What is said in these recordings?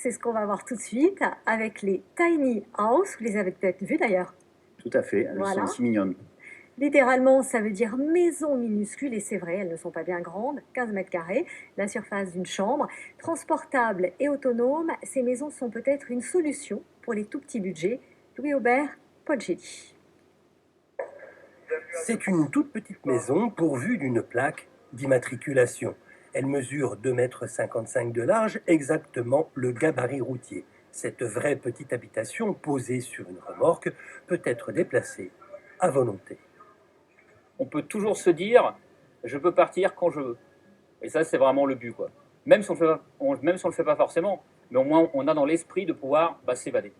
C'est ce qu'on va voir tout de suite avec les tiny house. Vous les avez peut-être vus d'ailleurs. Tout à fait, elles sont Voilà. si mignonnes. Littéralement, ça veut dire maison minuscule, et c'est vrai, elles ne sont pas bien grandes, 15 mètres carrés, la surface d'une chambre. Transportables et autonomes, ces maisons sont peut-être une solution pour les tout petits budgets. Louis-Aubert, Poggi. C'est une toute petite maison pourvue d'une plaque d'immatriculation. Elle mesure 2,55 m de large, exactement le gabarit routier. Cette vraie petite habitation posée sur une remorque peut être déplacée à volonté. On peut toujours se dire, je peux partir quand je veux. Et ça, c'est vraiment le but, quoi. Même si on le fait pas forcément, mais au moins on a dans l'esprit de pouvoir s'évader.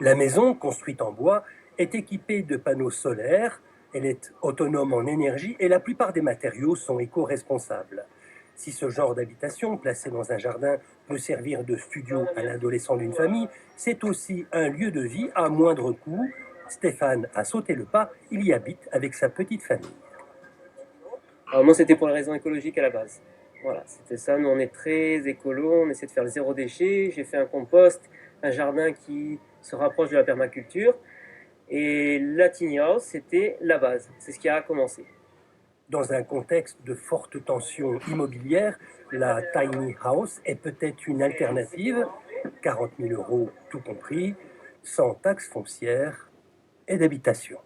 La maison, construite en bois, est équipée de panneaux solaires. Elle est autonome en énergie et la plupart des matériaux sont éco-responsables. Si ce genre d'habitation, placée dans un jardin, peut servir de studio à l'adolescent d'une famille, c'est aussi un lieu de vie à moindre coût. Stéphane a sauté le pas, il y habite avec sa petite famille. Alors moi, c'était pour les raisons écologiques à la base. Voilà, c'était ça. Nous, on est très écolo, on essaie de faire le zéro déchet. J'ai fait un compost, un jardin qui se rapproche de la permaculture. Et la tiny house, c'était la base. C'est ce qui a commencé. Dans un contexte de forte tension immobilière, la tiny house est peut-être une alternative, 40 000 € tout compris, sans taxe foncière et d'habitation.